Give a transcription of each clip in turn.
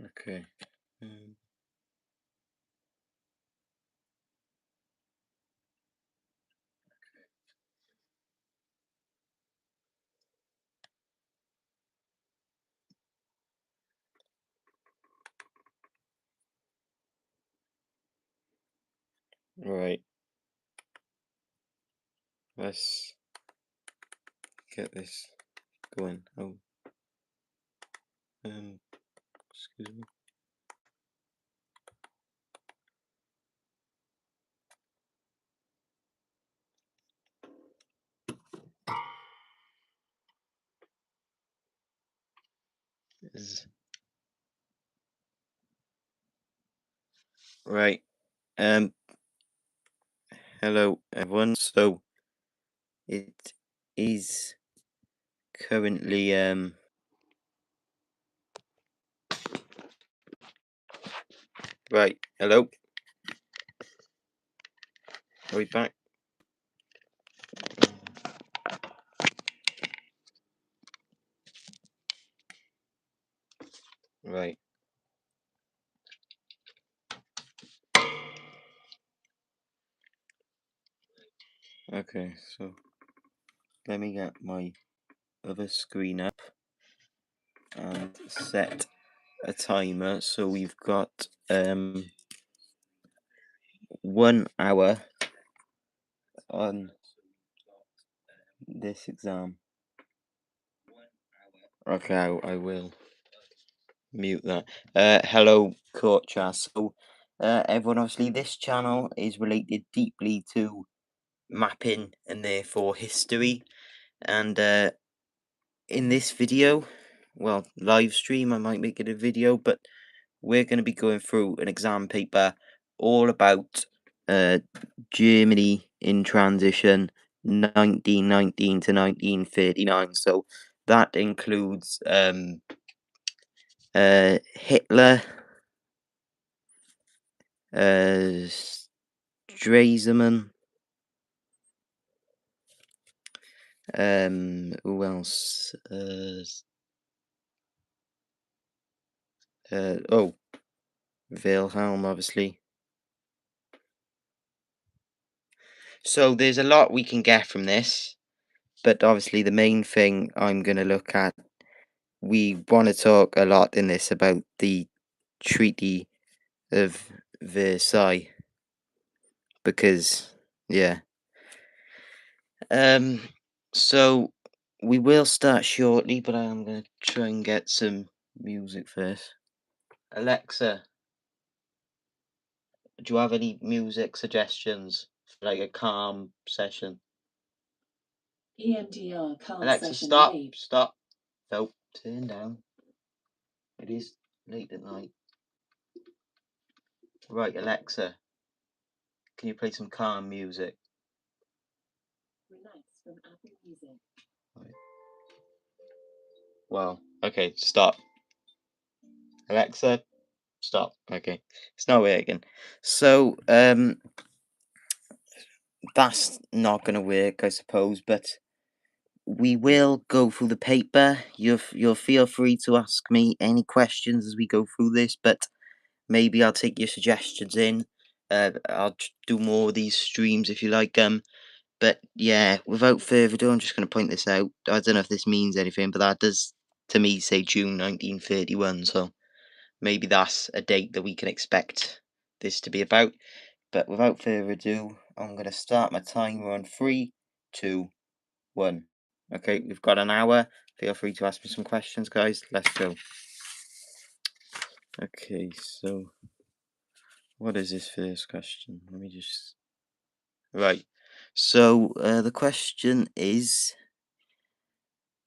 Okay. Um, right. Let's get this going. Oh, um, excuse me. Is right. Um, hello everyone. So it is currently right. Hello. Are we back? Right. Okay. So let me get my other screen up and set a timer. So we've got 1 hour on this exam. Okay, I will mute that. Hello, court chat. So, everyone, obviously, this channel is related deeply to mapping and therefore history. And in this video, well, live stream, I might make it a video, but we're going to be going through an exam paper all about Germany in transition 1919 to 1939. So that includes Hitler, Stresemann, who else? Oh, Wilhelm, obviously. So there's a lot we can get from this, but obviously the main thing I'm going to look at, we want to talk a lot in this about the Treaty of Versailles, because, yeah. So we will start shortly, but I am going to try and get some music first. Alexa, do you have any music suggestions for like a calm session? EMDR calm Alexa, session stop, made. Stop. No, turn down. It is late at night. Right, Alexa, can you play some calm music? Relax from Apple Music. Right. Well, okay, stop. Alexa, stop. Okay, it's not working. So, that's not going to work, I suppose, but we will go through the paper. You'll feel free to ask me any questions as we go through this, but maybe I'll take your suggestions in. I'll do more of these streams if you like. But yeah, without further ado, I'm just going to point this out. I don't know if this means anything, but that does to me say June 1931. So maybe that's a date that we can expect this to be about. But without further ado, I'm going to start my timer on 3, 2, 1. Okay, we've got an hour. Feel free to ask me some questions, guys. Let's go. Okay, so what is this first question? Let me just. Right. So the question is.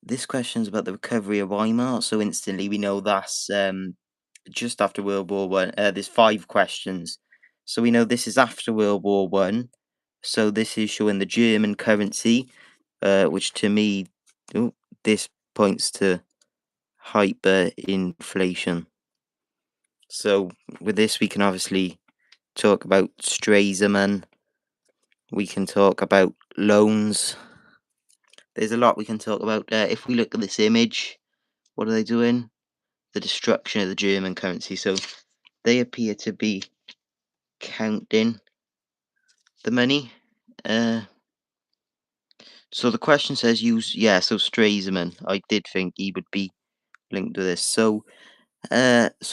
This question's about the recovery of Weimar. So instantly we know that's just after World War One. There's 5 questions. So we know this is after World War One. So this is showing the German currency, which to me, oh, this points to hyperinflation. So with this, we can obviously talk about Stresemann. We can talk about loans. There's a lot we can talk about. If we look at this image, what are they doing? the destruction of the German currency. So they appear to be counting the money. So the question says so Stresemann. I did think he would be linked to this. So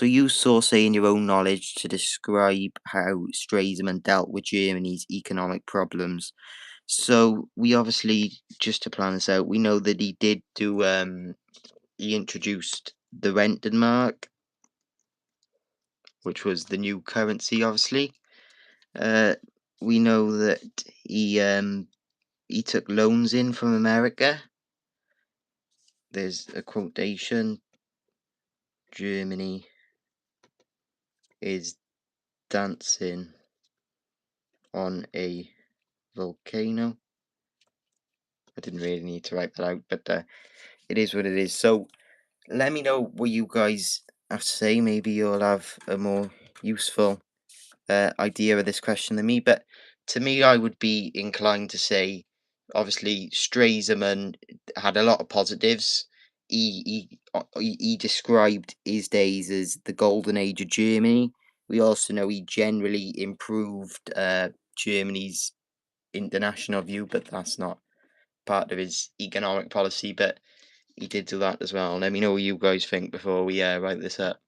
use source in your own knowledge to describe how Stresemann dealt with Germany's economic problems. So we obviously, just to plan this out, we know that he did do he introduced the Rentenmark, which was the new currency, obviously. We know that he took loans in from America. There's a quotation: Germany is dancing on a volcano. I didn't really need to write that out, but it is what it is. So let me know what you guys have to say. Maybe you'll have a more useful idea of this question than me. But to me, I would be inclined to say, obviously, Stresemann had a lot of positives. He described his days as the golden age of Germany. We also know he generally improved Germany's international view, but that's not part of his economic policy. But he did do that as well. Let me know what you guys think before we write this up.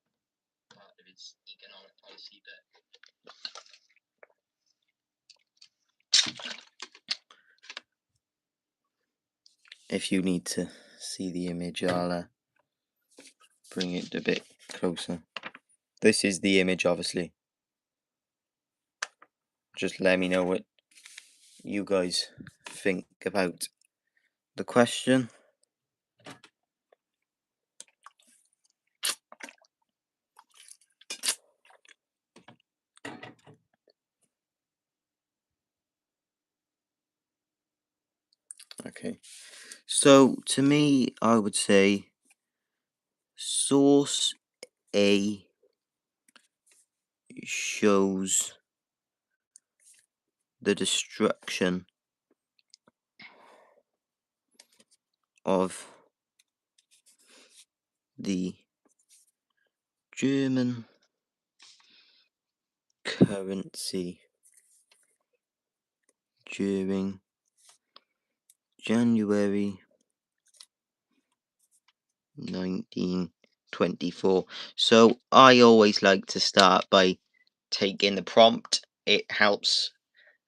If you need to see the image, I'll bring it a bit closer. This is the image, obviously. Just let me know what you guys think about the question. Okay. So, to me, I would say source A shows the destruction of the German currency during January 1924. So I always like to start by taking the prompt. It helps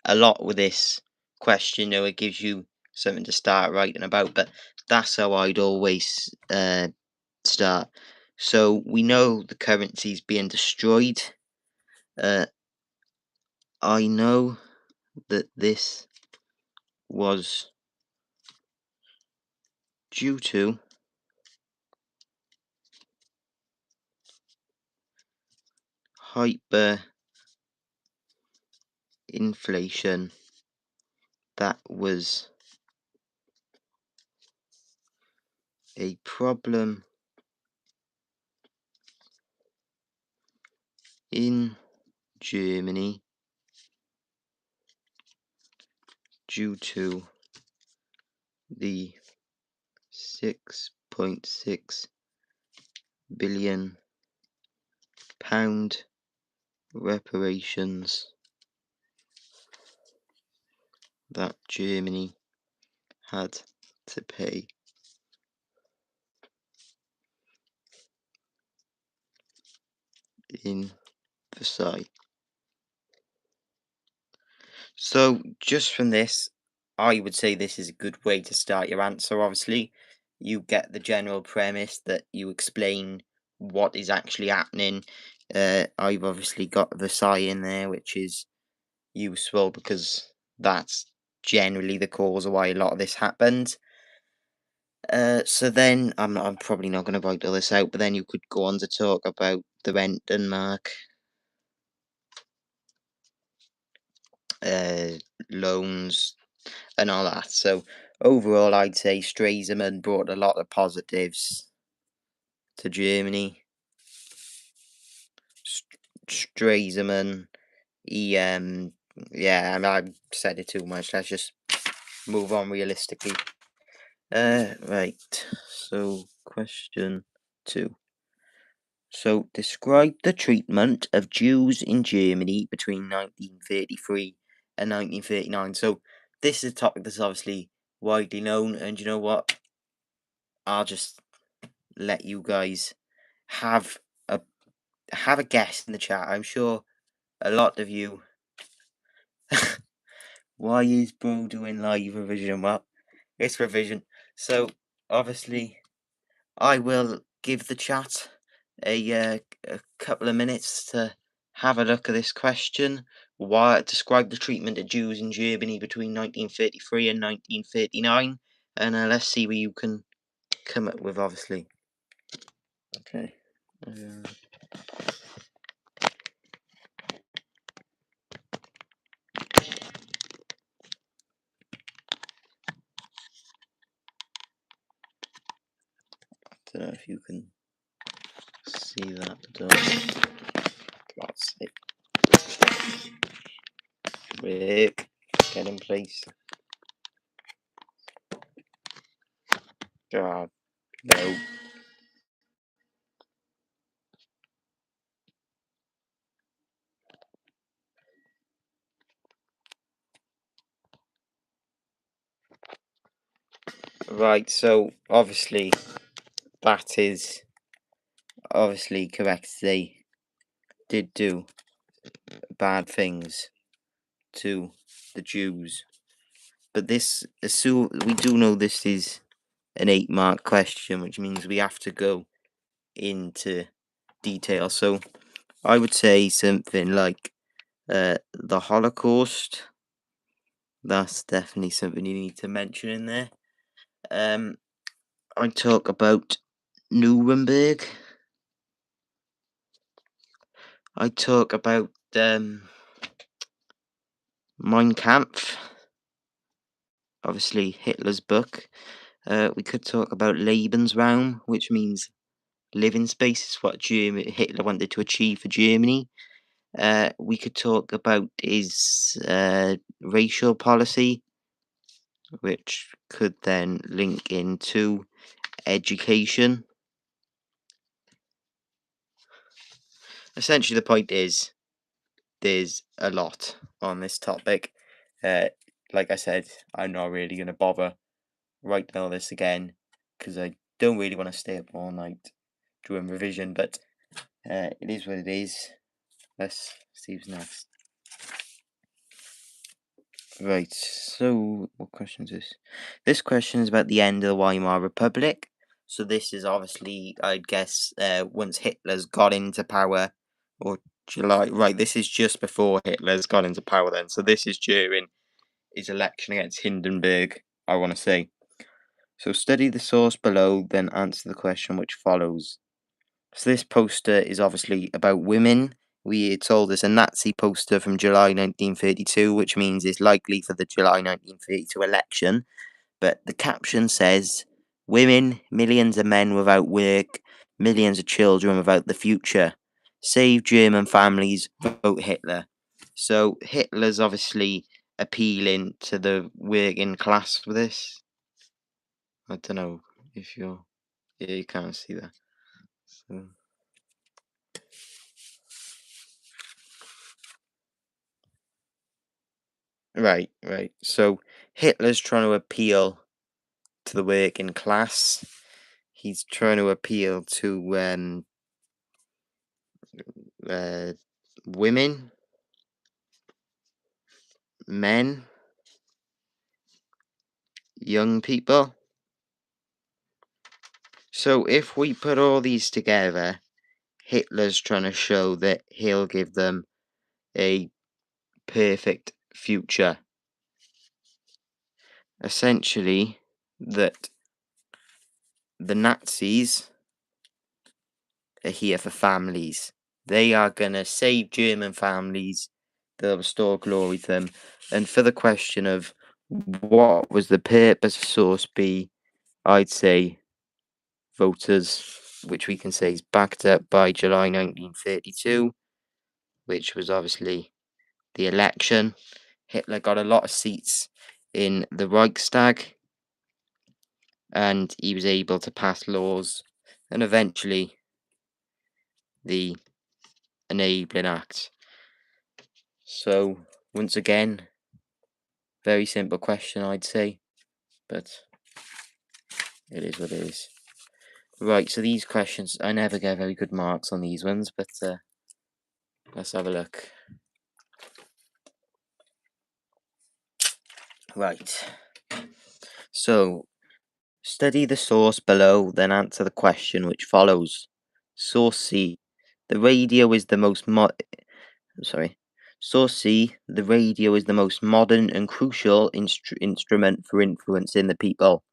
a lot with this question. It gives you something to start writing about, but that's how I'd always start. So we know the currency's being destroyed. I know that this was due to hyperinflation that was a problem in Germany due to the 6.6 billion pound reparations that Germany had to pay in Versailles. So, just from this, I would say this is a good way to start your answer. Obviously, you get the general premise that you explain what is actually happening. I've obviously got Versailles in there, which is useful because that's generally the cause of why a lot of this happened. So then, I'm probably not going to write all this out, but then you could go on to talk about the Rentenmark, loans, and all that. So overall, I'd say Stresemann brought a lot of positives to Germany. Stresemann, he yeah, I've said it too much. Let's just move on realistically. Right. So question 2. So, describe the treatment of Jews in Germany between 1933 and 1939. So, this is a topic that's obviously widely known, and you know what? I'll just let you guys have a have a guess in the chat. I'm sure a lot of you. Why is bro doing live revision? Well, it's revision. So obviously, I will give the chat a couple of minutes to have a look at this question. Why describe the treatment of Jews in Germany between 1933 and 1939, and let's see what you can come up with. Obviously, okay. Don't know if you can see that. God's sake. Rick, get in place. God, no. Right, so obviously that is obviously correct. They did do bad things to the Jews. But this, so we do know this is an 8-mark question, which means we have to go into detail. So I would say something like the Holocaust. That's definitely something you need to mention in there. I'd talk about Nuremberg. I'd talk about Mein Kampf. Obviously, Hitler's book. We could talk about Lebensraum, which means living space. Is what Hitler wanted to achieve for Germany. We could talk about his racial policy, which could then link into education. Essentially, the point is there's a lot on this topic. Like I said, I'm not really going to bother writing all this again because I don't really want to stay up all night doing revision, but it is what it is. Let's see who's next. Right, so what question is this? This question is about the end of the Weimar Republic. So this is obviously, I'd guess, once Hitler's got into power, or July. Right, this is just before Hitler's got into power then. So this is during his election against Hindenburg, I want to say. So study the source below, then answer the question which follows. So this poster is obviously about women. We told us a Nazi poster from July 1932, which means it's likely for the July 1932 election. But the caption says, "Women, millions of men without work, millions of children without the future. Save German families, vote Hitler." So Hitler's obviously appealing to the working class with this. I don't know if you're... Yeah, you can't see that. So... Right, right. So Hitler's trying to appeal to the working class. He's trying to appeal to women, men, young people. So if we put all these together, Hitler's trying to show that he'll give them a perfect future. Essentially, that the Nazis are here for families. They are going to save German families. They'll restore glory to them. And for the question of what was the purpose of Source B, I'd say voters, which we can say is backed up by July 1932, which was obviously the election. Hitler got a lot of seats in the Reichstag, and he was able to pass laws, and eventually the Enabling Act. So, once again, very simple question, I'd say, but it is what it is. Right, so these questions, I never get very good marks on these ones, but let's have a look. Right, so study the source below, then answer the question which follows. Source C, the radio is the most Source C, the radio is the most modern and crucial instrument for influencing the people.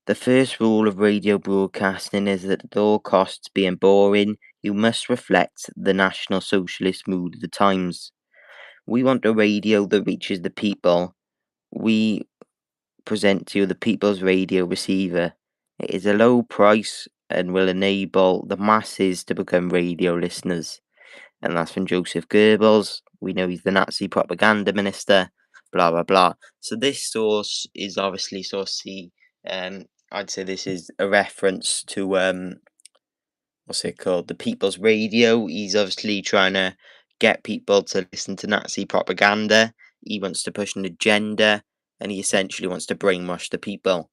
The first rule of radio broadcasting is that at all costs, being boring, you must reflect the National Socialist mood of the times. We want a radio that reaches the people. We present to you the People's Radio Receiver. It is a low price and will enable the masses to become radio listeners. And that's from Joseph Goebbels. We know he's the Nazi propaganda minister, blah, blah, blah. So this source is obviously source C. I'd say this is a reference to, what's it called? The People's Radio. He's obviously trying to get people to listen to Nazi propaganda. He wants to push an agenda, and he essentially wants to brainwash the people.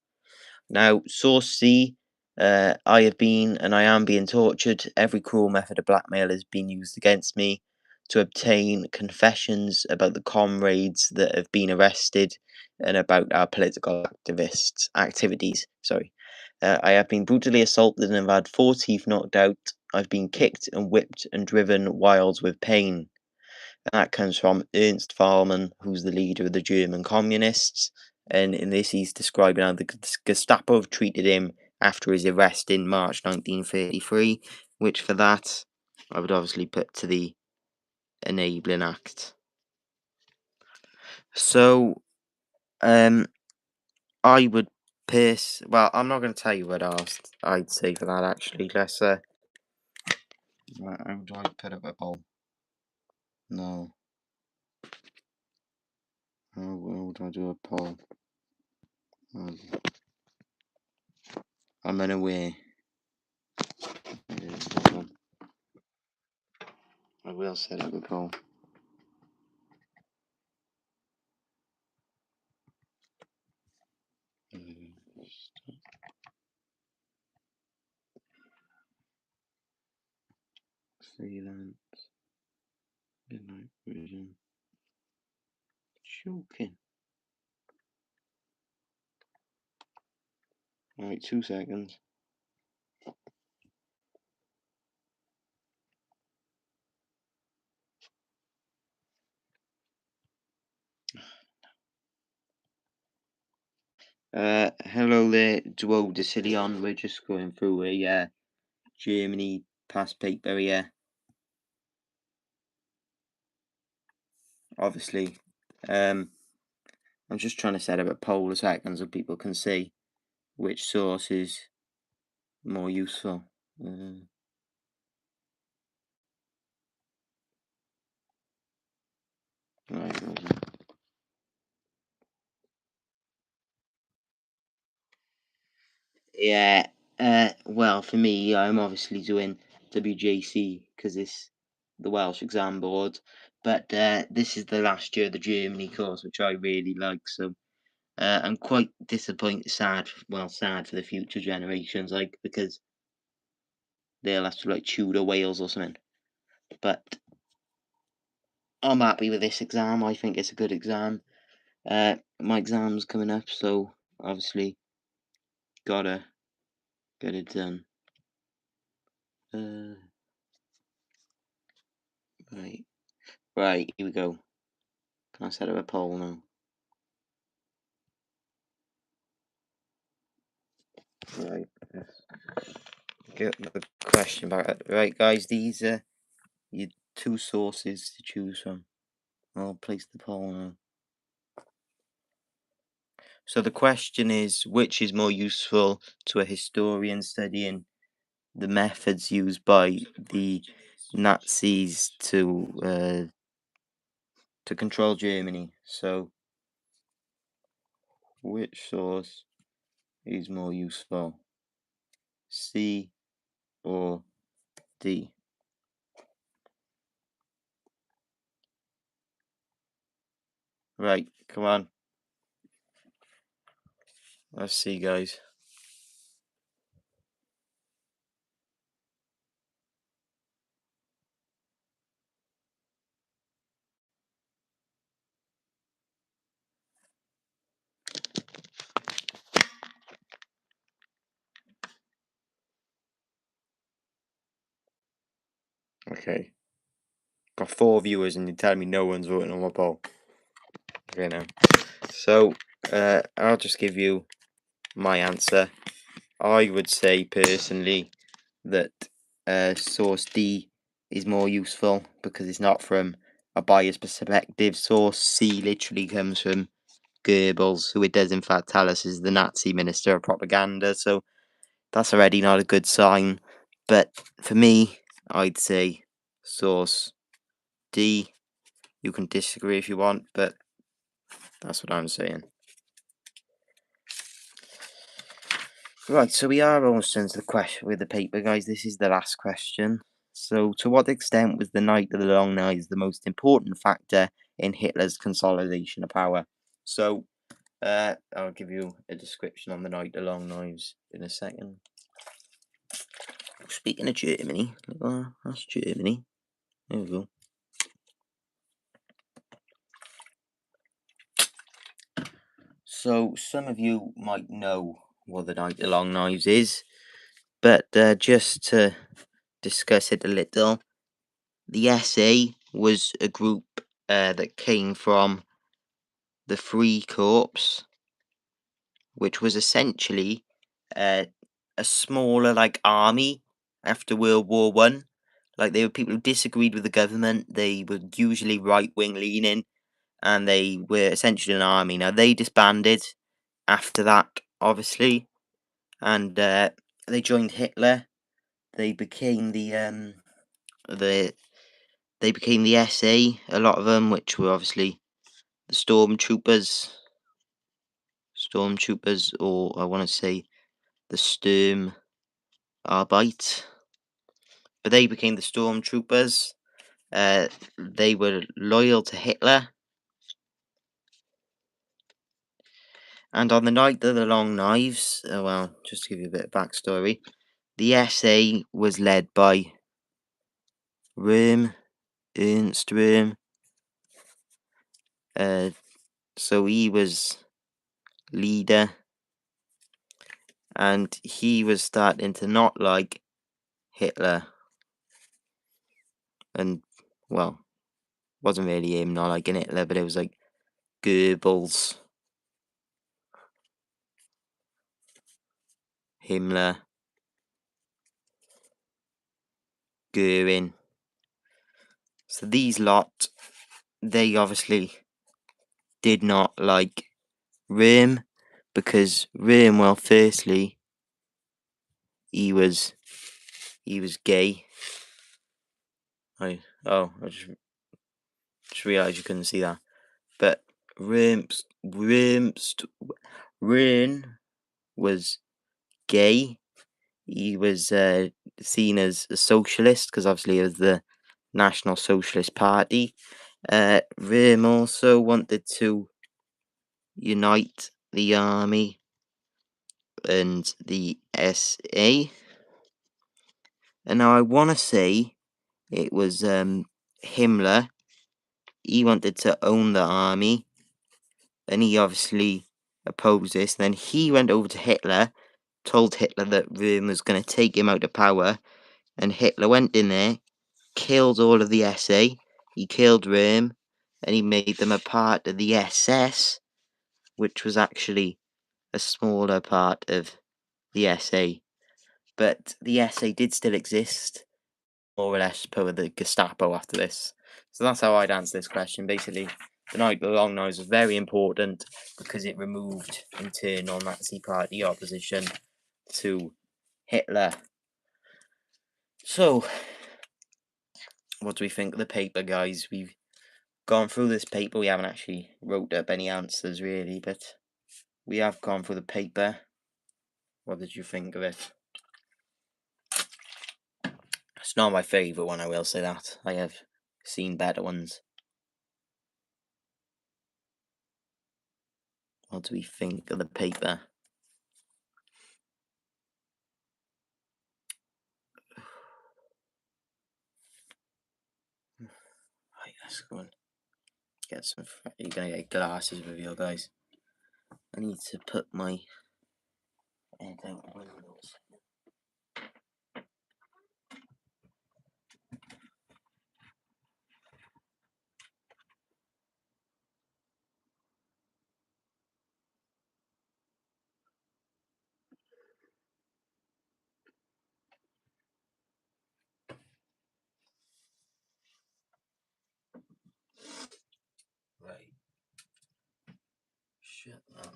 Now, source C, I have been and I am being tortured. Every cruel method of blackmail has been used against me to obtain confessions about the comrades that have been arrested and about our political activities. I have been brutally assaulted and have had 4 teeth knocked out. I've been kicked and whipped and driven wild with pain. And that comes from Ernst Fahlmann, who's the leader of the German communists. And in this, he's describing how the Gestapo have treated him after his arrest in March 1933, which for that, I would obviously put to the Enabling Act. So, I would well, I'm not going to tell you what I'd say for that, actually. Let's, how do I put up a poll? No. How do I do a poll? I'm unaware. I will set up a poll. Freelance. Midnight Vision. Joking. Alright, 2 seconds. Hello there, Duo Decilion. We're just going through a Germany past paper here. Obviously, I'm just trying to set up a poll a second so people can see which source is more useful. Right. Yeah. Well, for me, I'm obviously doing WJC because it's the Welsh exam board, but this is the last year of the Germany course, which I really like. So I'm quite disappointed, sad for the future generations, like because they'll have to like Tudor Wales or something. But I'm happy with this exam. I think it's a good exam. My exam's coming up, so obviously gotta get it done. Right, here we go. Can I set up a poll now? Right, let's get the question back. Right, guys, these are your 2 sources to choose from. I'll place the poll now. So the question is, which is more useful to a historian studying the methods used by the Nazis to control Germany? So, which source is more useful? C or D? Right, come on. Let's see, guys. Okay. Got 4 viewers and you tell me no one's voting on my poll. Okay, now. So, I'll just give you my answer. I would say personally that source D is more useful because it's not from a biased perspective. Source C literally comes from Goebbels, who it does in fact tell us is the Nazi minister of propaganda. So that's already not a good sign. But for me, I'd say source D. You can disagree if you want, but that's what I'm saying. Right, so we are almost into the question with the paper, guys. This is the last question. So, to what extent was the Night of the Long Knives the most important factor in Hitler's consolidation of power? So, I'll give you a description on the Night of the Long Knives in a second. Speaking of Germany, that's Germany. There we go. So, some of you might know what the Night of the Long Knives is, but just to discuss it a little, the SA was a group that came from the Free Corps, which was essentially a smaller like army after World War One. Like they were people who disagreed with the government. They were usually right wing leaning, and they were essentially an army. Now they disbanded after that, obviously, and they joined Hitler. They became the they became the SA. A lot of them, which were obviously the stormtroopers, or I want to say the Sturm Arbeit. But they became the stormtroopers. They were loyal to Hitler. And on the night of the Long Knives, well, just to give you a bit of backstory, the SA was led by Ernst Röhm. So he was leader, and he was starting to not like Hitler. And, well, wasn't really him not liking Hitler, but it was like Goebbels, Himmler, Goering. So these lot, they obviously did not like Röhm, because Röhm, well, firstly, he was gay. I just realised you couldn't see that. But Röhm was gay. He was seen as a socialist because obviously it was the National Socialist Party. Röhm also wanted to unite the army and the SA. And now I want to say it was Himmler. He wanted to own the army, and he obviously opposed this. Then he went over to Hitler, told Hitler that Röhm was going to take him out of power, and Hitler went in there, killed all of the SA. He killed Röhm, and he made them a part of the SS, which was actually a smaller part of the SA. But the SA did still exist, more or less per the Gestapo after this. So that's how I'd answer this question. Basically, the Night of the Long Knives was very important because it removed internal Nazi party opposition to Hitler. So, what do we think of the paper, guys? We've gone through this paper. We haven't actually wrote up any answers really, but we have gone through the paper. What did you think of it? It's not my favourite one, I will say that. I have seen better ones. What do we think of the paper? Right, let's go and get some. You're gonna get glasses with you guys. I need to put my head out the windows. Right. Shut that up.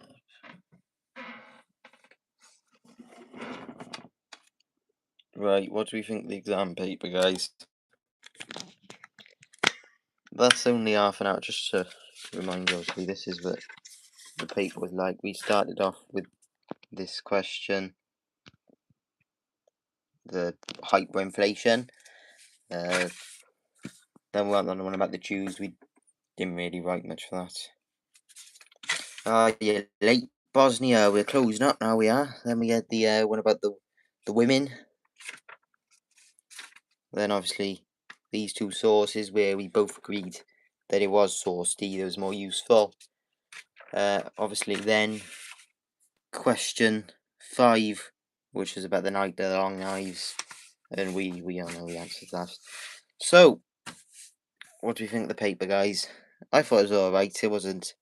Right, what do we think of the exam paper, guys? That's only half an hour, just to remind you, obviously, this is what the paper was like. We started off with this question, the hyperinflation. Then we went on the one about the Jews. We didn't really write much for that. Yeah, late Bosnia, we're closing up now, we are. Then we had the one about the women. Then obviously these two sources where we both agreed that it was source D that was more useful. Obviously then question 5, which is about the night of the long knives, and we all know the answer to that. So what do we think of the paper, guys? I thought it was alright. It wasn't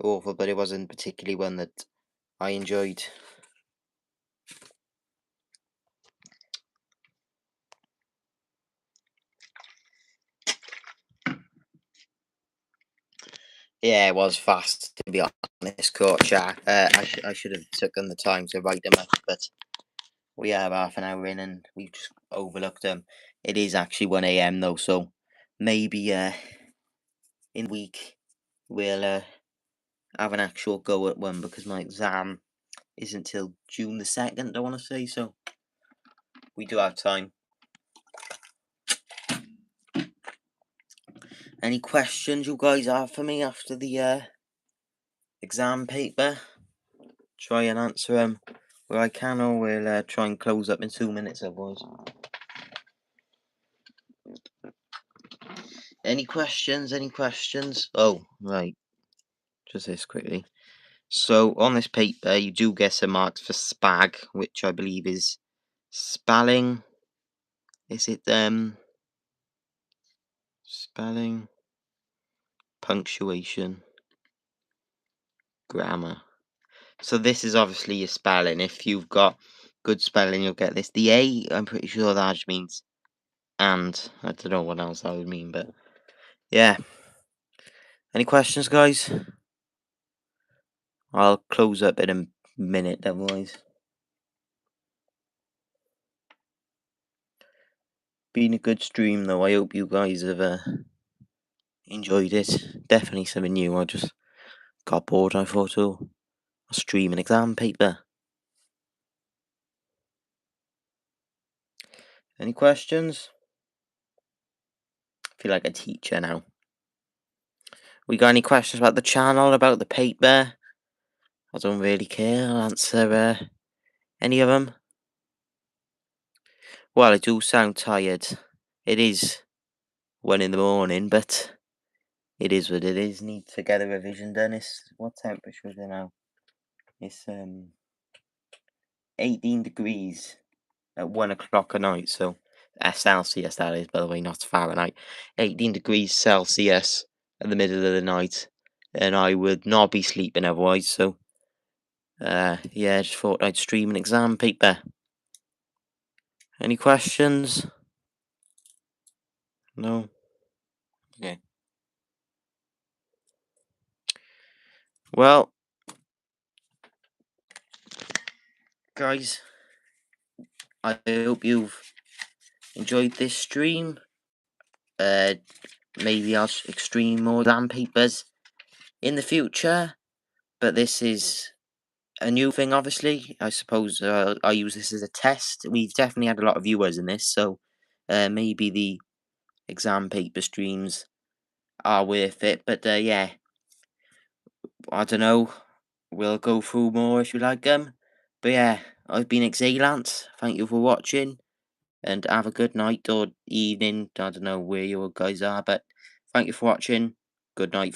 awful, but it wasn't particularly one that I enjoyed. Yeah, it was fast, to be honest, Court Chat. I should have taken the time to write them up, but we have half an hour in and we've just overlooked them. It is actually 1 a.m. though, so maybe in a week we'll have an actual go at one, because my exam isn't till June the 2nd, I want to say, so we do have time. Any questions you guys have for me after the exam paper? Try and answer them where I can, or we'll try and close up in 2 minutes, boys. Any questions? Any questions? Oh, right. Just this quickly. So on this paper, you do get some marks for spag, which I believe is spelling. Is it spelling, punctuation, grammar? So this is obviously your spelling. If you've got good spelling, you'll get this. The A, I'm pretty sure that just means and. I don't know what else that would mean, but yeah. Any questions, guys? I'll close up in a minute, otherwise. Been a good stream, though. I hope you guys have enjoyed it. Definitely something new. I just got bored. I thought, oh, I'll stream an exam paper. Any questions? I feel like a teacher now. We got any questions about the channel, about the paper? I don't really care. I'll answer any of them. Well, I do sound tired. It is 1 in the morning, but it is what it is. Need to get a revision done. What temperature is it now? It's 18 degrees at 1 o'clock at night. So Celsius, that is, by the way, not Fahrenheit. 18 degrees Celsius at the middle of the night, and I would not be sleeping otherwise. So yeah, just thought I'd stream an exam paper. Any questions? No? Okay. Well, guys, I hope you've enjoyed this stream. Maybe I'll stream more exam papers in the future, but this is a new thing, obviously. I suppose I use this as a test. We've definitely had a lot of viewers in this, so maybe the exam paper streams are worth it. But yeah, I don't know. we'll go through more if you like them. But yeah, I've been Xalance. Thank you for watching, and have a good night or evening. I don't know where you guys are, but thank you for watching. Good night from